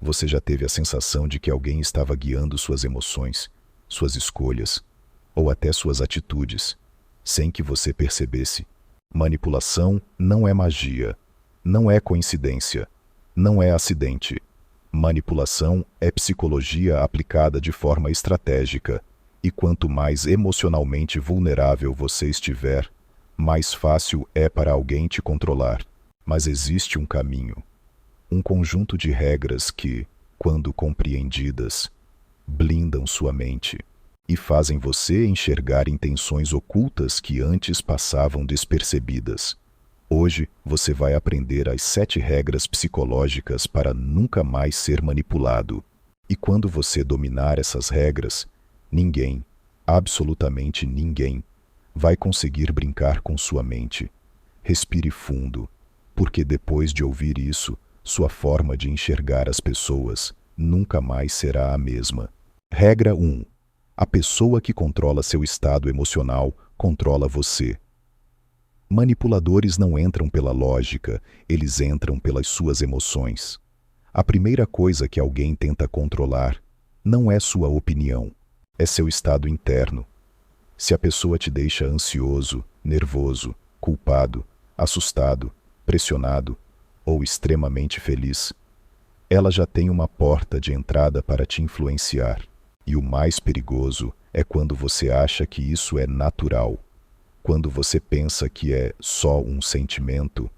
Você já teve a sensação de que alguém estava guiando suas emoções, suas escolhas, ou até suas atitudes, sem que você percebesse? Manipulação não é magia, não é coincidência, não é acidente. Manipulação é psicologia aplicada de forma estratégica, e quanto mais emocionalmente vulnerável você estiver, mais fácil é para alguém te controlar. Mas existe um caminho, um conjunto de regras que, quando compreendidas, blindam sua mente e fazem você enxergar intenções ocultas que antes passavam despercebidas. Hoje, você vai aprender as 7 regras psicológicas para nunca mais ser manipulado. E quando você dominar essas regras, ninguém, absolutamente ninguém, vai conseguir brincar com sua mente. Respire fundo, porque depois de ouvir isso, sua forma de enxergar as pessoas nunca mais será a mesma. Regra 1. A pessoa que controla seu estado emocional controla você. Manipuladores não entram pela lógica, eles entram pelas suas emoções. A primeira coisa que alguém tenta controlar não é sua opinião, é seu estado interno. Se a pessoa te deixa ansioso, nervoso, culpado, assustado, pressionado ou extremamente feliz, ela já tem uma porta de entrada para te influenciar. E o mais perigoso é quando você acha que isso é natural. Quando você pensa que é só um sentimento.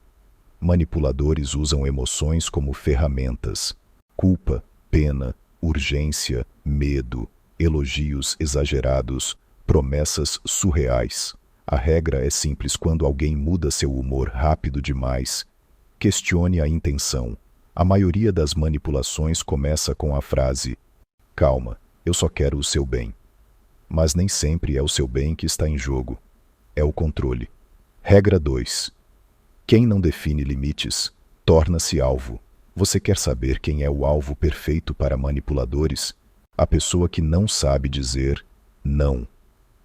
Manipuladores usam emoções como ferramentas. Culpa, pena, urgência, medo, elogios exagerados, promessas surreais. A regra é simples: quando alguém muda seu humor rápido demais, questione a intenção. A maioria das manipulações começa com a frase: calma, eu só quero o seu bem. Mas nem sempre é o seu bem que está em jogo. É o controle. Regra 2. Quem não define limites, torna-se alvo. Você quer saber quem é o alvo perfeito para manipuladores? A pessoa que não sabe dizer não.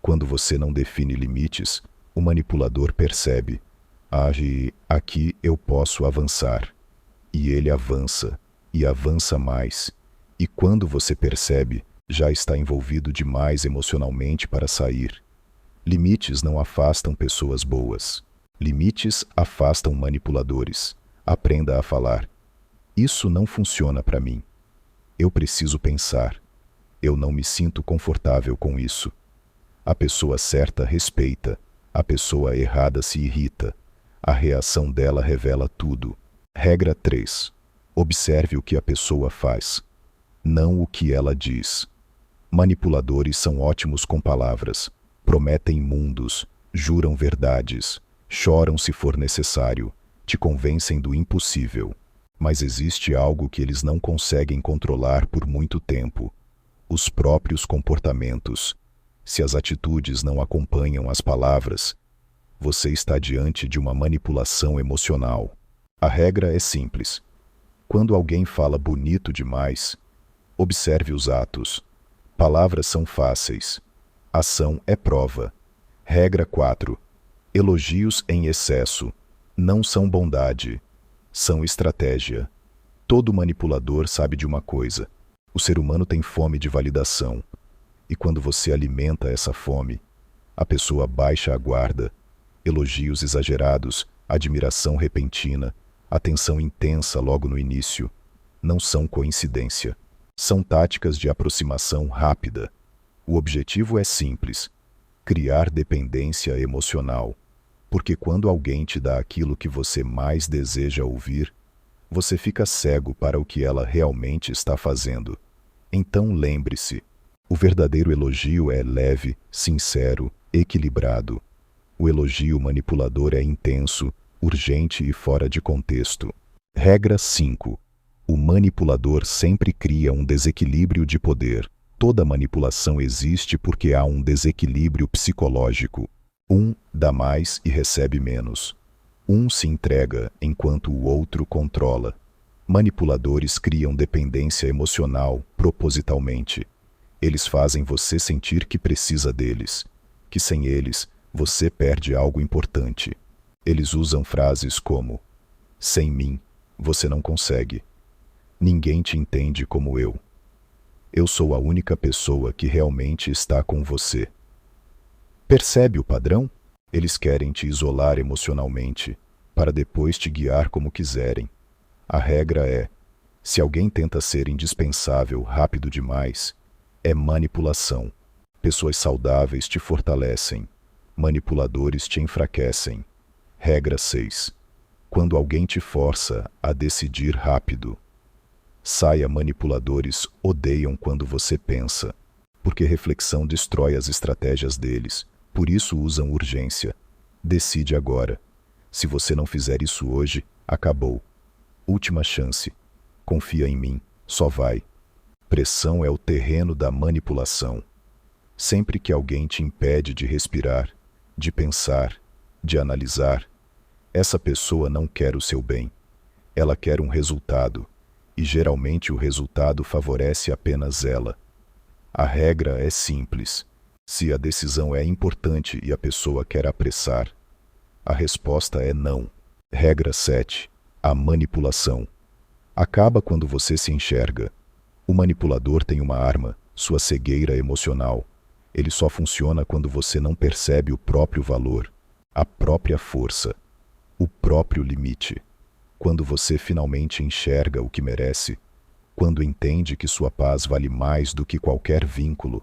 Quando você não define limites, o manipulador percebe: aqui eu posso avançar. E ele avança, e avança mais. E quando você percebe, já está envolvido demais emocionalmente para sair. Limites não afastam pessoas boas. Limites afastam manipuladores. Aprenda a falar: isso não funciona para mim. Eu preciso pensar. Eu não me sinto confortável com isso. A pessoa certa respeita. A pessoa errada se irrita. A reação dela revela tudo. Regra 3. Observe o que a pessoa faz, não o que ela diz. Manipuladores são ótimos com palavras. Prometem mundos, juram verdades, choram se for necessário, te convencem do impossível. Mas existe algo que eles não conseguem controlar por muito tempo: os próprios comportamentos. Se as atitudes não acompanham as palavras, você está diante de uma manipulação emocional. A regra é simples. Quando alguém fala bonito demais, observe os atos. Palavras são fáceis. Ação é prova. Regra 4. Elogios em excesso não são bondade, são estratégia. Todo manipulador sabe de uma coisa: o ser humano tem fome de validação. E quando você alimenta essa fome, a pessoa baixa a guarda. Elogios exagerados, admiração repentina, atenção intensa logo no início, não são coincidência. São táticas de aproximação rápida. O objetivo é simples: criar dependência emocional. Porque quando alguém te dá aquilo que você mais deseja ouvir, você fica cego para o que ela realmente está fazendo. Então lembre-se: o verdadeiro elogio é leve, sincero, equilibrado. O elogio manipulador é intenso, urgente e fora de contexto. Regra 5. O manipulador sempre cria um desequilíbrio de poder. Toda manipulação existe porque há um desequilíbrio psicológico. Um dá mais e recebe menos. Um se entrega enquanto o outro controla. Manipuladores criam dependência emocional propositalmente. Eles fazem você sentir que precisa deles, que sem eles você perde algo importante. Eles usam frases como: sem mim, você não consegue. Ninguém te entende como eu. Eu sou a única pessoa que realmente está com você. Percebe o padrão? Eles querem te isolar emocionalmente, para depois te guiar como quiserem. A regra é: se alguém tenta ser indispensável rápido demais, é manipulação. Pessoas saudáveis te fortalecem, manipuladores te enfraquecem. Regra 6. Quando alguém te força a decidir rápido, saia. Manipuladores odeiam quando você pensa, porque reflexão destrói as estratégias deles, por isso usam urgência. Decide agora. Se você não fizer isso hoje, acabou. Última chance. Confia em mim, só vai. Pressão é o terreno da manipulação. Sempre que alguém te impede de respirar, de pensar, de analisar, essa pessoa não quer o seu bem. Ela quer um resultado, e geralmente o resultado favorece apenas ela. A regra é simples. Se a decisão é importante e a pessoa quer apressar, a resposta é não. Regra 7. A manipulação acaba quando você se enxerga. O manipulador tem uma arma, sua cegueira emocional. Ele só funciona quando você não percebe o próprio valor, a própria força, o próprio limite. Quando você finalmente enxerga o que merece, quando entende que sua paz vale mais do que qualquer vínculo,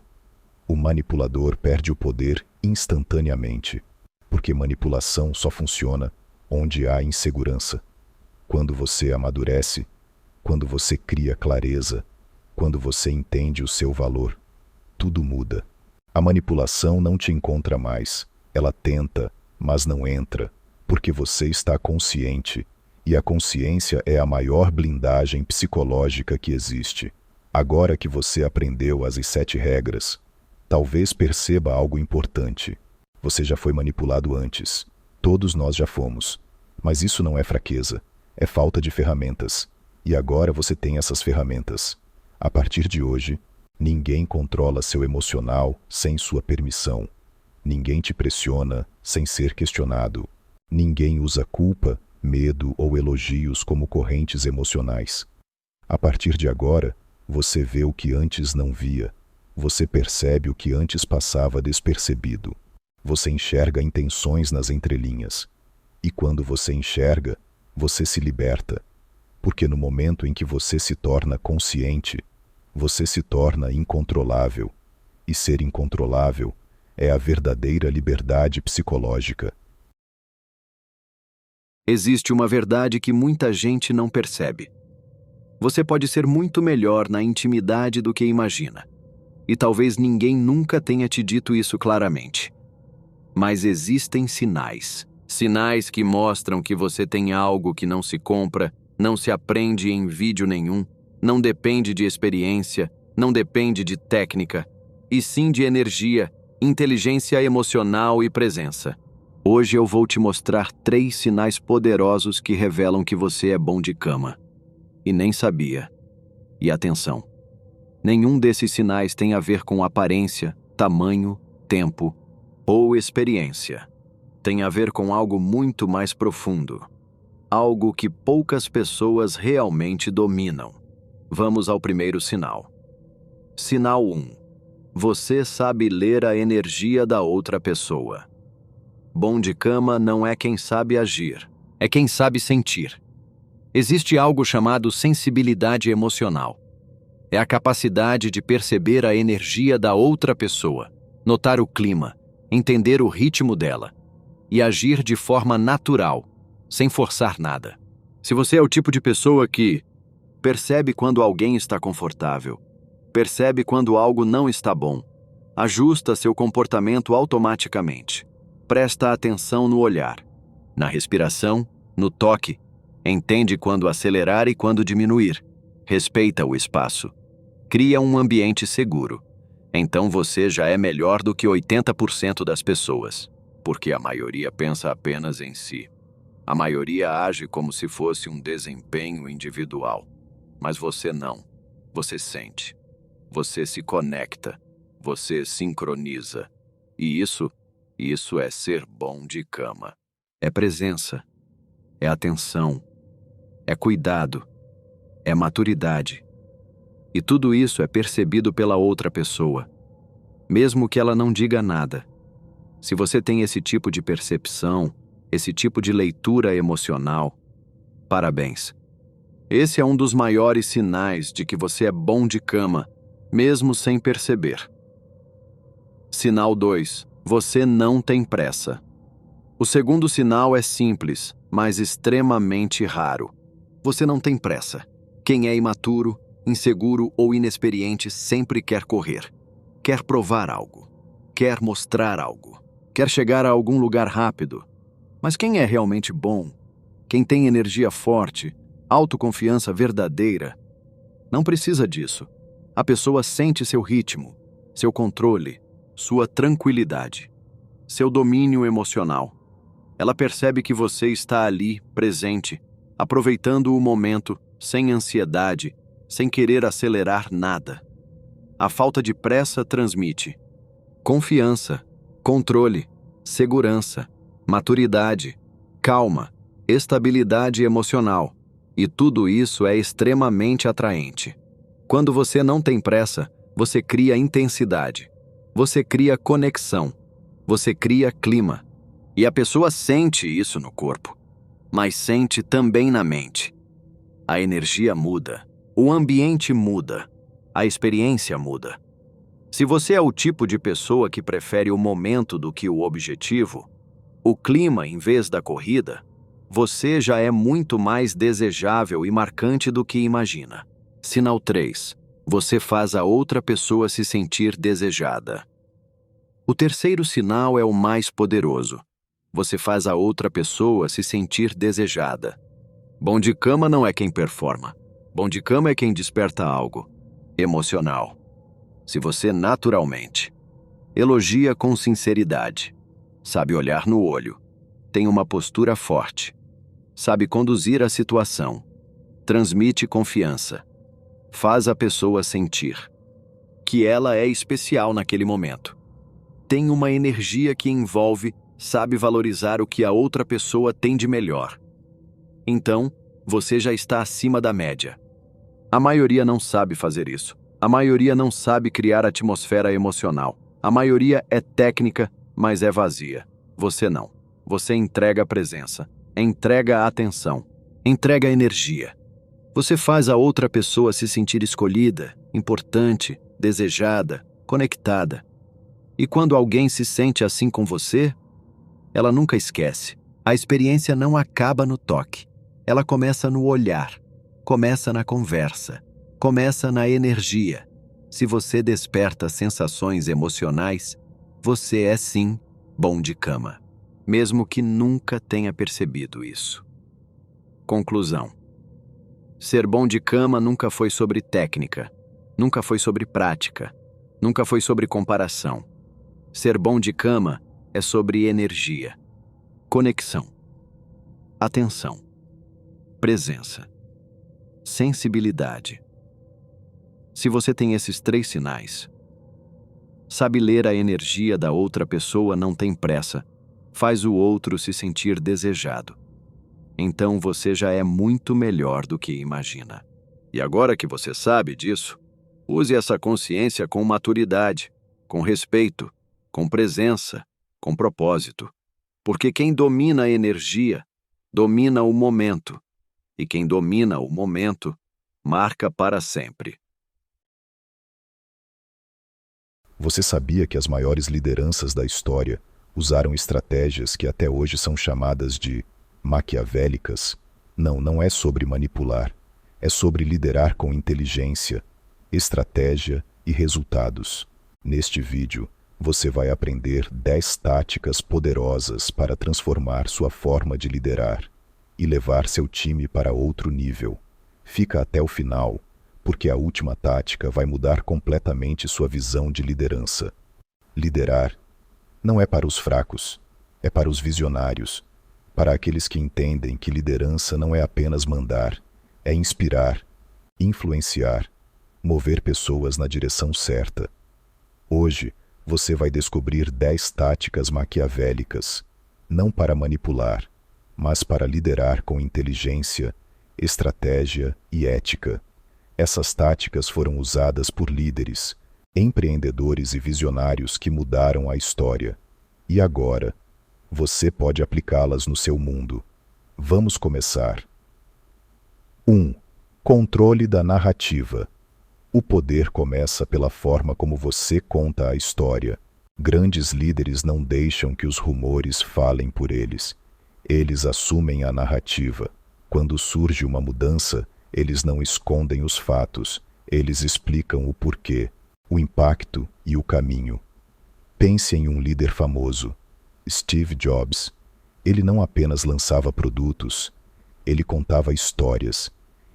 o manipulador perde o poder instantaneamente, porque manipulação só funciona onde há insegurança. Quando você amadurece, quando você cria clareza, quando você entende o seu valor, tudo muda. A manipulação não te encontra mais. Ela tenta, mas não entra, porque você está consciente, e a consciência é a maior blindagem psicológica que existe. Agora que você aprendeu as 7 regras, talvez perceba algo importante. Você já foi manipulado antes. Todos nós já fomos. Mas isso não é fraqueza, é falta de ferramentas. E agora você tem essas ferramentas. A partir de hoje, ninguém controla seu emocional sem sua permissão. Ninguém te pressiona sem ser questionado. Ninguém usa culpa, medo ou elogios como correntes emocionais. A partir de agora, você vê o que antes não via. Você percebe o que antes passava despercebido. Você enxerga intenções nas entrelinhas. E quando você enxerga, você se liberta. Porque no momento em que você se torna consciente, você se torna incontrolável. E ser incontrolável é a verdadeira liberdade psicológica. Existe uma verdade que muita gente não percebe. Você pode ser muito melhor na intimidade do que imagina. E talvez ninguém nunca tenha te dito isso claramente. Mas existem sinais. Sinais que mostram que você tem algo que não se compra, não se aprende em vídeo nenhum, não depende de experiência, não depende de técnica, e sim de energia, inteligência emocional e presença. Hoje eu vou te mostrar 3 sinais poderosos que revelam que você é bom de cama. E nem sabia. E atenção, nenhum desses sinais tem a ver com aparência, tamanho, tempo ou experiência. Tem a ver com algo muito mais profundo. Algo que poucas pessoas realmente dominam. Vamos ao primeiro sinal. Sinal 1. Você sabe ler a energia da outra pessoa. Bom de cama não é quem sabe agir, é quem sabe sentir. Existe algo chamado sensibilidade emocional. É a capacidade de perceber a energia da outra pessoa, notar o clima, entender o ritmo dela e agir de forma natural, sem forçar nada. Se você é o tipo de pessoa que percebe quando alguém está confortável, percebe quando algo não está bom, ajusta seu comportamento automaticamente. Presta atenção no olhar, na respiração, no toque, entende quando acelerar e quando diminuir, respeita o espaço, cria um ambiente seguro. Então você já é melhor do que 80% das pessoas, porque a maioria pensa apenas em si. A maioria age como se fosse um desempenho individual, mas você não. Você sente, você se conecta, você sincroniza. E isso é ser bom de cama. É presença, é atenção, é cuidado. é maturidade. E tudo isso é percebido pela outra pessoa, mesmo que ela não diga nada. Se você tem esse tipo de percepção, esse tipo de leitura emocional, parabéns. Esse é um dos maiores sinais de que você é bom de cama, mesmo sem perceber. Sinal 2. Você não tem pressa. O segundo sinal é simples, mas extremamente raro. Você não tem pressa. Quem é imaturo, inseguro ou inexperiente sempre quer correr. Quer provar algo. Quer mostrar algo. Quer chegar a algum lugar rápido. Mas quem é realmente bom? Quem tem energia forte, autoconfiança verdadeira, não precisa disso. A pessoa sente seu ritmo, seu controle, sua tranquilidade, seu domínio emocional. Ela percebe que você está ali, presente, aproveitando o momento, sem ansiedade, sem querer acelerar nada. A falta de pressa transmite confiança, controle, segurança, maturidade, calma, estabilidade emocional. E tudo isso é extremamente atraente. Quando você não tem pressa, você cria intensidade. Você cria conexão. Você cria clima. E a pessoa sente isso no corpo, mas sente também na mente. A energia muda. O ambiente muda. A experiência muda. Se você é o tipo de pessoa que prefere o momento do que o objetivo, o clima em vez da corrida, você já é muito mais desejável e marcante do que imagina. Sinal 3. Você faz a outra pessoa se sentir desejada. O terceiro sinal é o mais poderoso. Você faz a outra pessoa se sentir desejada. Bom de cama não é quem performa. Bom de cama é quem desperta algo emocional. Se você naturalmente elogia com sinceridade, sabe olhar no olho, tem uma postura forte, sabe conduzir a situação, transmite confiança, faz a pessoa sentir que ela é especial naquele momento. Tem uma energia que envolve, sabe valorizar o que a outra pessoa tem de melhor. Então, você já está acima da média. A maioria não sabe fazer isso. A maioria não sabe criar atmosfera emocional. A maioria é técnica, mas é vazia. Você não. Você entrega a presença, entrega a atenção, entrega a energia. Você faz a outra pessoa se sentir escolhida, importante, desejada, conectada. E quando alguém se sente assim com você, ela nunca esquece. A experiência não acaba no toque. Ela começa no olhar, começa na conversa, começa na energia. Se você desperta sensações emocionais, você é sim bom de cama, mesmo que nunca tenha percebido isso. Conclusão. Ser bom de cama nunca foi sobre técnica, nunca foi sobre prática, nunca foi sobre comparação. Ser bom de cama é sobre energia, conexão, atenção, presença, sensibilidade. Se você tem esses 3 sinais, sabe ler a energia da outra pessoa, não tem pressa, faz o outro se sentir desejado. Então você já é muito melhor do que imagina. E agora que você sabe disso, use essa consciência com maturidade, com respeito, com presença, com propósito. Porque quem domina a energia, domina o momento. E quem domina o momento, marca para sempre. Você sabia que as maiores lideranças da história usaram estratégias que até hoje são chamadas de maquiavélicas? Não é sobre manipular. É sobre liderar com inteligência, estratégia e resultados. Neste vídeo, você vai aprender 10 táticas poderosas para transformar sua forma de liderar e levar seu time para outro nível. Fica até o final, porque a última tática vai mudar completamente sua visão de liderança. Liderar não é para os fracos, é para os visionários, para aqueles que entendem que liderança não é apenas mandar, é inspirar, influenciar, mover pessoas na direção certa. Hoje, você vai descobrir 10 táticas maquiavélicas, não para manipular, mas para liderar com inteligência, estratégia e ética. Essas táticas foram usadas por líderes, empreendedores e visionários que mudaram a história. E agora, você pode aplicá-las no seu mundo. Vamos começar. 1. Controle da narrativa. O poder começa pela forma como você conta a história. Grandes líderes não deixam que os rumores falem por eles. Eles assumem a narrativa. Quando surge uma mudança, eles não escondem os fatos. Eles explicam o porquê, o impacto e o caminho. Pense em um líder famoso, Steve Jobs. Ele não apenas lançava produtos, ele contava histórias.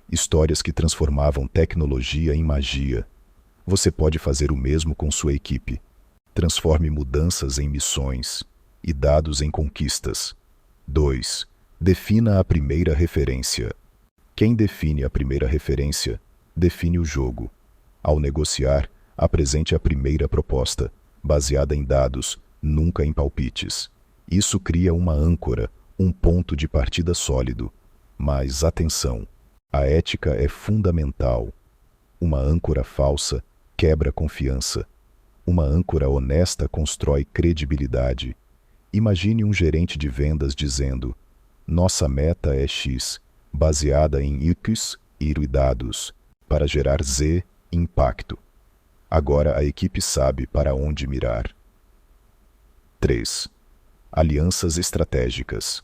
Histórias que transformavam tecnologia em magia. Você pode fazer o mesmo com sua equipe. Transforme mudanças em missões e dados em conquistas. 2. Defina a primeira referência. Quem define a primeira referência, define o jogo. Ao negociar, apresente a primeira proposta, baseada em dados, nunca em palpites. Isso cria uma âncora, um ponto de partida sólido. Mas atenção! A ética é fundamental. Uma âncora falsa quebra confiança. Uma âncora honesta constrói credibilidade. Imagine um gerente de vendas dizendo: nossa meta é X, baseada em X e dados, para gerar Z, impacto. Agora a equipe sabe para onde mirar. 3. Alianças estratégicas.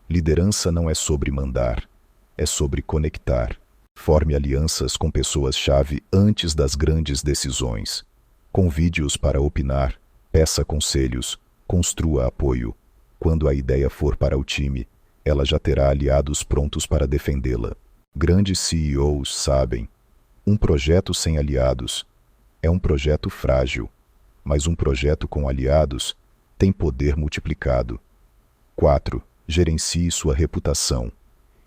Liderança não é sobre mandar. É sobre conectar. Forme alianças com pessoas-chave antes das grandes decisões. Convide-os para opinar, peça conselhos, construa apoio. Quando a ideia for para o time, ela já terá aliados prontos para defendê-la. Grandes CEOs sabem, um projeto sem aliados é um projeto frágil, mas um projeto com aliados tem poder multiplicado. 4. Gerencie sua reputação.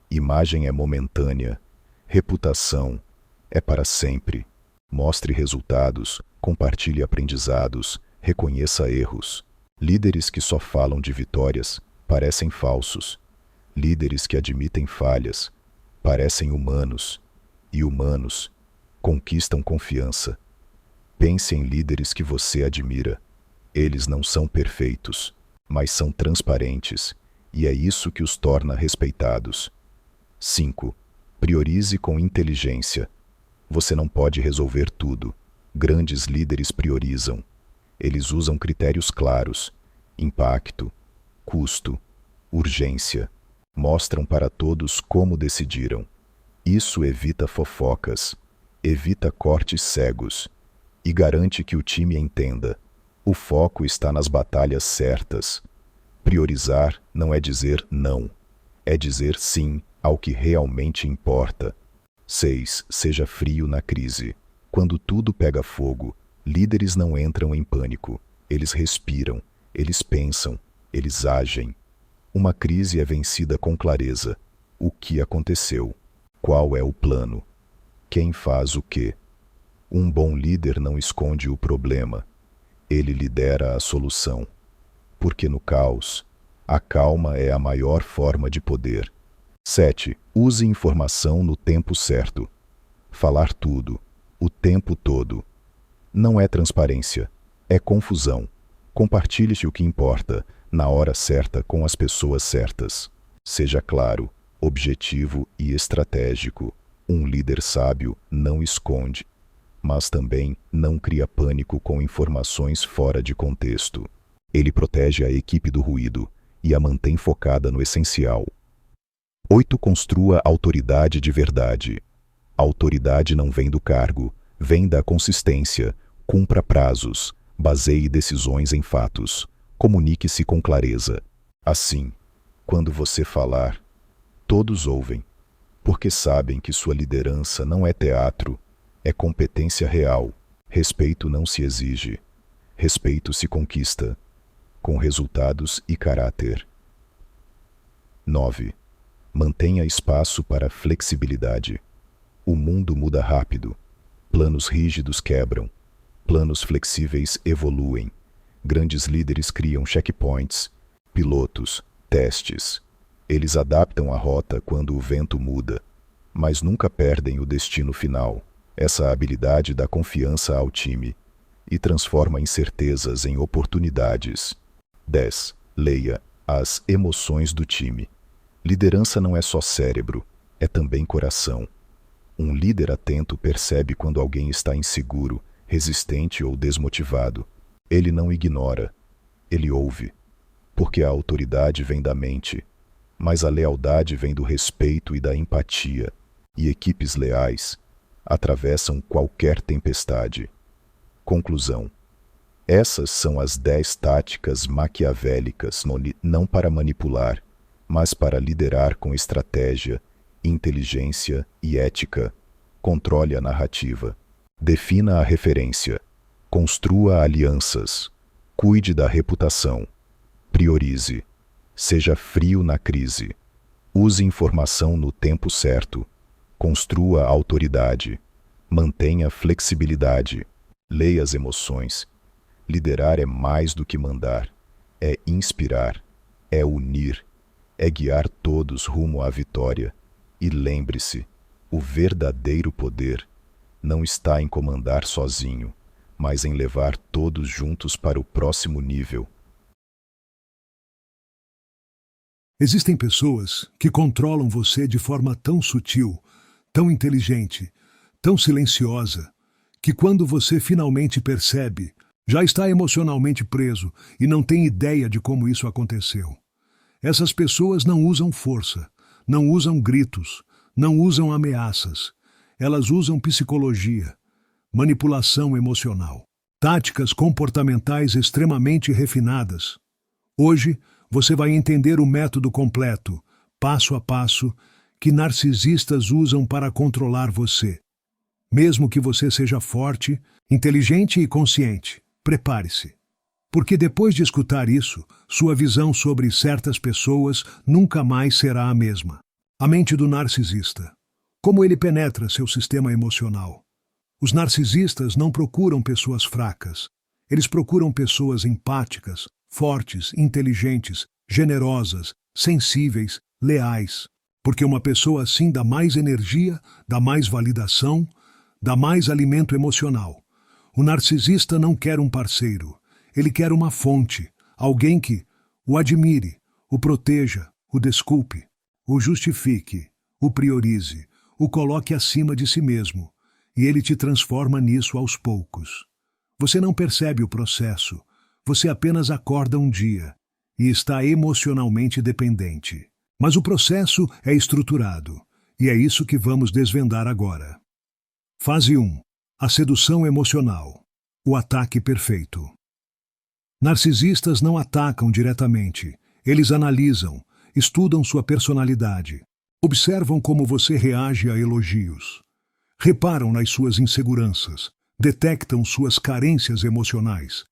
Imagem é momentânea, reputação é para sempre. Mostre resultados, compartilhe aprendizados, reconheça erros. Líderes que só falam de vitórias parecem falsos. Líderes que admitem falhas parecem humanos. E humanos conquistam confiança. Pense em líderes que você admira. Eles não são perfeitos, mas são transparentes, e é isso que os torna respeitados. 5. Priorize com inteligência. Você não pode resolver tudo. Grandes líderes priorizam. Eles usam critérios claros: impacto, custo, urgência. Mostram para todos como decidiram. Isso evita fofocas, evita cortes cegos e garante que o time entenda: o foco está nas batalhas certas. Priorizar não é dizer não, é dizer sim ao que realmente importa. 6. Seja frio na crise. Quando tudo pega fogo, líderes não entram em pânico. Eles respiram, eles pensam, eles agem. Uma crise é vencida com clareza. O que aconteceu? Qual é o plano? Quem faz o quê? Um bom líder não esconde o problema. Ele lidera a solução. Porque no caos, a calma é a maior forma de poder. 7. Use informação no tempo certo. Falar tudo, o tempo todo. Não é transparência, é confusão. Compartilhe-se o que importa, na hora certa com as pessoas certas. Seja claro, objetivo e estratégico. Um líder sábio não esconde, mas também não cria pânico com informações fora de contexto. Ele protege a equipe do ruído e a mantém focada no essencial. 8. Construa autoridade de verdade. A autoridade não vem do cargo, vem da consistência. Cumpra prazos, baseie decisões em fatos, comunique-se com clareza. Assim, quando você falar, todos ouvem, porque sabem que sua liderança não é teatro, é competência real. Respeito não se exige, respeito se conquista, com resultados e caráter. 9. Mantenha espaço para flexibilidade. O mundo muda rápido. Planos rígidos quebram. Planos flexíveis evoluem. Grandes líderes criam checkpoints, pilotos, testes. Eles adaptam a rota quando o vento muda. mas nunca perdem o destino final. Essa habilidade dá confiança ao time e transforma incertezas em oportunidades. 10. Leia as emoções do time. Liderança não é só cérebro, é também coração. Um líder atento percebe quando alguém está inseguro, resistente ou desmotivado. Ele não ignora, ele ouve. Porque a autoridade vem da mente, mas a lealdade vem do respeito e da empatia. E equipes leais atravessam qualquer tempestade. Conclusão. Essas são as 10 táticas maquiavélicas, não para manipular, mas para liderar com estratégia, inteligência e ética. Controle a narrativa. Defina a referência. Construa alianças. Cuide da reputação. Priorize. Seja frio na crise. Use informação no tempo certo. Construa autoridade. Mantenha flexibilidade. Leia as emoções. Liderar é mais do que mandar. É inspirar. É unir. É guiar todos rumo à vitória. E lembre-se, o verdadeiro poder não está em comandar sozinho, mas em levar todos juntos para o próximo nível. Existem pessoas que controlam você de forma tão sutil, tão inteligente, tão silenciosa, que quando você finalmente percebe, já está emocionalmente preso e não tem ideia de como isso aconteceu. Essas pessoas não usam força, não usam gritos, não usam ameaças. Elas usam psicologia, manipulação emocional, táticas comportamentais extremamente refinadas. Hoje, você vai entender o método completo, passo a passo, que narcisistas usam para controlar você. Mesmo que você seja forte, inteligente e consciente, prepare-se. Porque depois de escutar isso, sua visão sobre certas pessoas nunca mais será a mesma. A mente do narcisista. Como ele penetra seu sistema emocional. Os narcisistas não procuram pessoas fracas. Eles procuram pessoas empáticas, fortes, inteligentes, generosas, sensíveis, leais. Porque uma pessoa assim dá mais energia, dá mais validação, dá mais alimento emocional. O narcisista não quer um parceiro. Ele quer uma fonte, alguém que o admire, o proteja, o desculpe, o justifique, o priorize, o coloque acima de si mesmo, e ele te transforma nisso aos poucos. Você não percebe o processo, você apenas acorda um dia e está emocionalmente dependente. Mas o processo é estruturado, e é isso que vamos desvendar agora. Fase 1. A sedução emocional. O ataque perfeito. Narcisistas não atacam diretamente. Eles analisam, estudam sua personalidade, observam como você reage a elogios, reparam nas suas inseguranças, detectam suas carências emocionais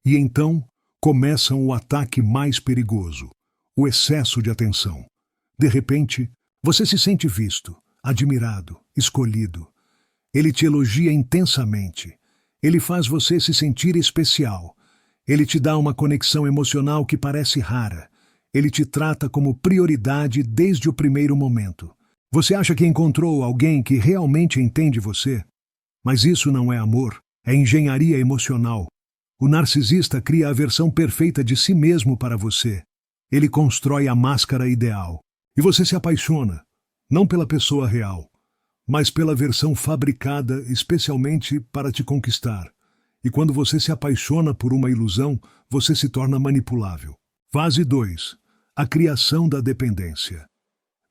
e então começam o ataque mais perigoso, o excesso de atenção. De repente, você se sente visto, admirado, escolhido. Ele te elogia intensamente. Ele faz você se sentir especial. Ele te dá uma conexão emocional que parece rara. Ele te trata como prioridade desde o primeiro momento. Você acha que encontrou alguém que realmente entende você? Mas isso não é amor, é engenharia emocional. O narcisista cria a versão perfeita de si mesmo para você. Ele constrói a máscara ideal. E você se apaixona, não pela pessoa real, mas pela versão fabricada especialmente para te conquistar. E quando você se apaixona por uma ilusão, você se torna manipulável. Fase 2. A criação da dependência.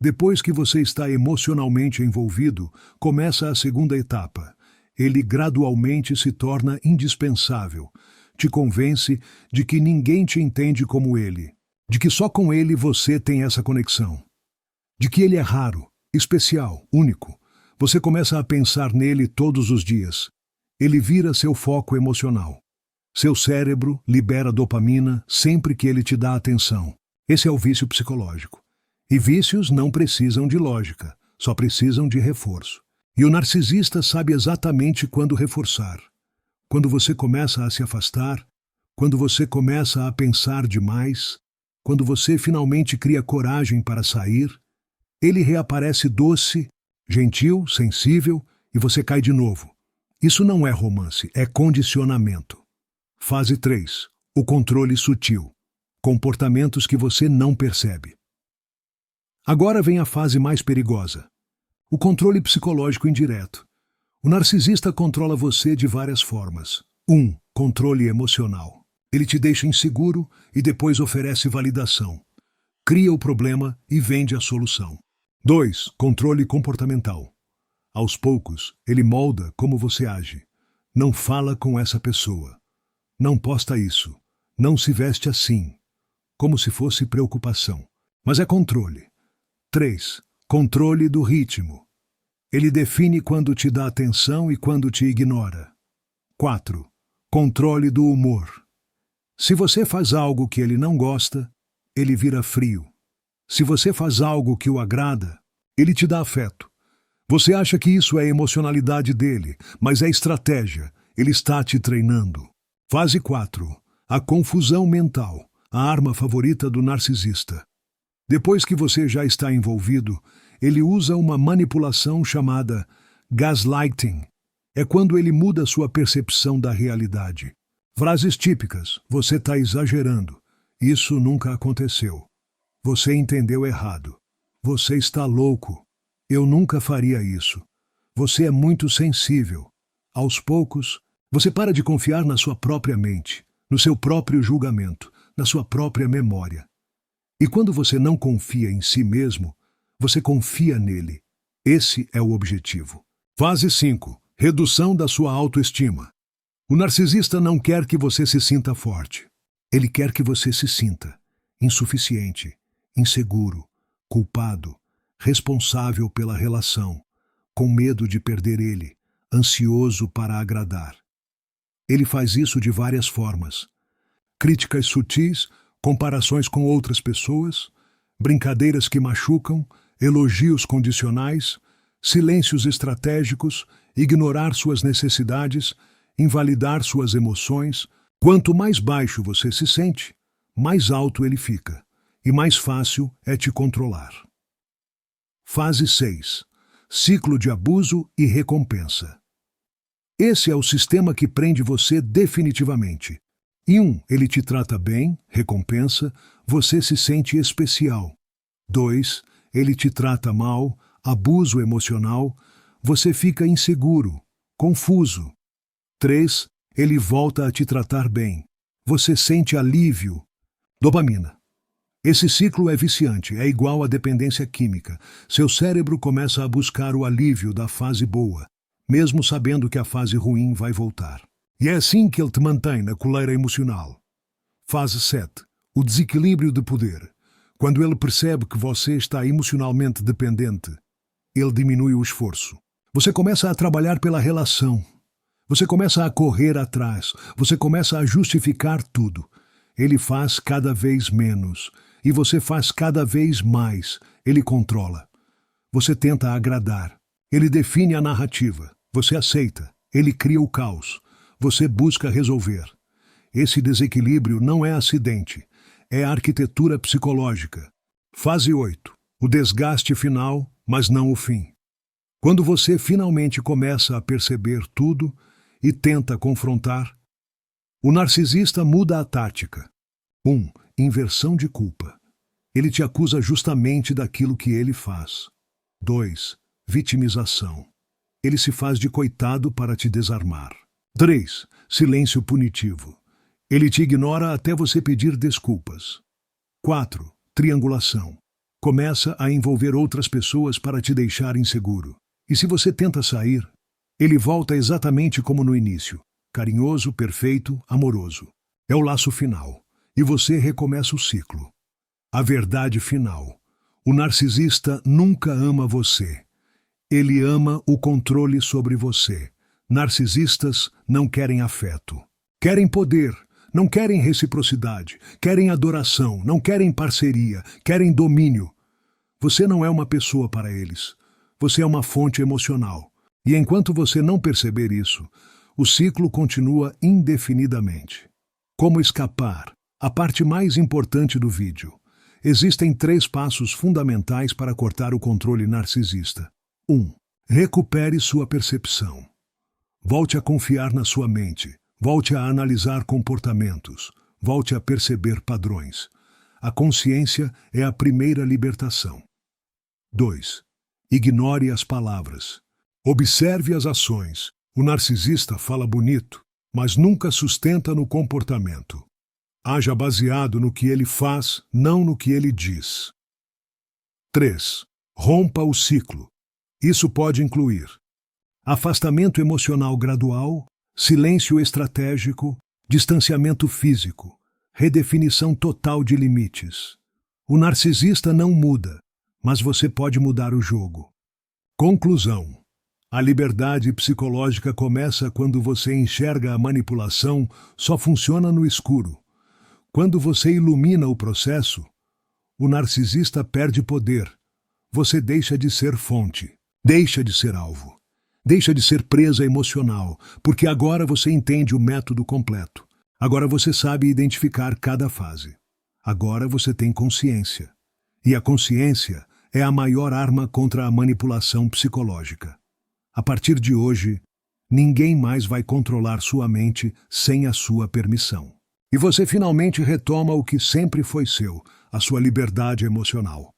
Depois que você está emocionalmente envolvido, começa a segunda etapa. Ele gradualmente se torna indispensável. Te convence de que ninguém te entende como ele, de que só com ele você tem essa conexão, de que ele é raro, especial, único. Você começa a pensar nele todos os dias. Ele vira seu foco emocional. Seu cérebro libera dopamina sempre que ele te dá atenção. Esse é o vício psicológico. E vícios não precisam de lógica, só precisam de reforço. E o narcisista sabe exatamente quando reforçar. Quando você começa a se afastar, quando você começa a pensar demais, quando você finalmente cria coragem para sair, ele reaparece doce, gentil, sensível, e você cai de novo. Isso não é romance, é condicionamento. Fase 3. O controle sutil. Comportamentos que você não percebe. Agora vem a fase mais perigosa. O controle psicológico indireto. O narcisista controla você de várias formas. 1. Controle emocional. Ele te deixa inseguro e depois oferece validação. Cria o problema e vende a solução. 2. Controle comportamental. Aos poucos, ele molda como você age. Não fala com essa pessoa. Não posta isso. Não se veste assim. Como se fosse preocupação. Mas é controle. 3. Controle do ritmo. Ele define quando te dá atenção e quando te ignora. 4. Controle do humor. Se você faz algo que ele não gosta, ele vira frio. Se você faz algo que o agrada, ele te dá afeto. Você acha que isso é emocionalidade dele, mas é estratégia. Ele está te treinando. Fase 4. A confusão mental, a arma favorita do narcisista. Depois que você já está envolvido, ele usa uma manipulação chamada gaslighting. É quando ele muda sua percepção da realidade. Frases típicas: você está exagerando. Isso nunca aconteceu. Você entendeu errado. Você está louco. Eu nunca faria isso. Você é muito sensível. Aos poucos, você para de confiar na sua própria mente, no seu próprio julgamento, na sua própria memória. E quando você não confia em si mesmo, você confia nele. Esse é o objetivo. Fase 5. Redução da sua autoestima. O narcisista não quer que você se sinta forte. Ele quer que você se sinta insuficiente, inseguro, culpado, responsável pela relação, com medo de perder ele, ansioso para agradar. Ele faz isso de várias formas. Críticas sutis, comparações com outras pessoas, brincadeiras que machucam, elogios condicionais, silêncios estratégicos, ignorar suas necessidades, invalidar suas emoções. Quanto mais baixo você se sente, mais alto ele fica, e mais fácil é te controlar. Fase 6. Ciclo de abuso e recompensa. Esse é o sistema que prende você definitivamente. Em 1, ele te trata bem, recompensa, você se sente especial. 2, ele te trata mal, abuso emocional, você fica inseguro, confuso. 3, ele volta a te tratar bem. Você sente alívio. Dopamina. Esse ciclo é viciante, é igual à dependência química. Seu cérebro começa a buscar o alívio da fase boa, mesmo sabendo que a fase ruim vai voltar. E é assim que ele te mantém na coleira emocional. Fase 7. O desequilíbrio de poder. Quando ele percebe que você está emocionalmente dependente, ele diminui o esforço. Você começa a trabalhar pela relação. Você começa a correr atrás. Você começa a justificar tudo. Ele faz cada vez menos. E você faz cada vez mais. Ele controla. Você tenta agradar. Ele define a narrativa. Você aceita. Ele cria o caos. Você busca resolver. Esse desequilíbrio não é acidente. É arquitetura psicológica. Fase 8. O desgaste final, mas não o fim. Quando você finalmente começa a perceber tudo e tenta confrontar, o narcisista muda a tática. 1. Inversão de culpa. Ele te acusa justamente daquilo que ele faz. 2. Vitimização. Ele se faz de coitado para te desarmar. 3. Silêncio punitivo. Ele te ignora até você pedir desculpas. 4. Triangulação. Começa a envolver outras pessoas para te deixar inseguro. E se você tenta sair, ele volta exatamente como no início. Carinhoso, perfeito, amoroso. É o laço final. E você recomeça o ciclo. A verdade final. O narcisista nunca ama você. Ele ama o controle sobre você. Narcisistas não querem afeto. Querem poder, não querem reciprocidade. Querem adoração, não querem parceria. Querem domínio. Você não é uma pessoa para eles. Você é uma fonte emocional. E enquanto você não perceber isso, o ciclo continua indefinidamente. Como escapar? A parte mais importante do vídeo. Existem 3 passos fundamentais para cortar o controle narcisista. 1. Recupere sua percepção. Volte a confiar na sua mente. Volte a analisar comportamentos. Volte a perceber padrões. A consciência é a primeira libertação. 2. Ignore as palavras. Observe as ações. O narcisista fala bonito, mas nunca sustenta no comportamento. Haja baseado no que ele faz, não no que ele diz. 3. Rompa o ciclo. Isso pode incluir afastamento emocional gradual, silêncio estratégico, distanciamento físico, redefinição total de limites. O narcisista não muda, mas você pode mudar o jogo. Conclusão. A liberdade psicológica começa quando você enxerga a manipulação só funciona no escuro. Quando você ilumina o processo, o narcisista perde poder. Você deixa de ser fonte, deixa de ser alvo, deixa de ser presa emocional, porque agora você entende o método completo. Agora você sabe identificar cada fase. Agora você tem consciência. E a consciência é a maior arma contra a manipulação psicológica. A partir de hoje, ninguém mais vai controlar sua mente sem a sua permissão. E você finalmente retoma o que sempre foi seu, a sua liberdade emocional.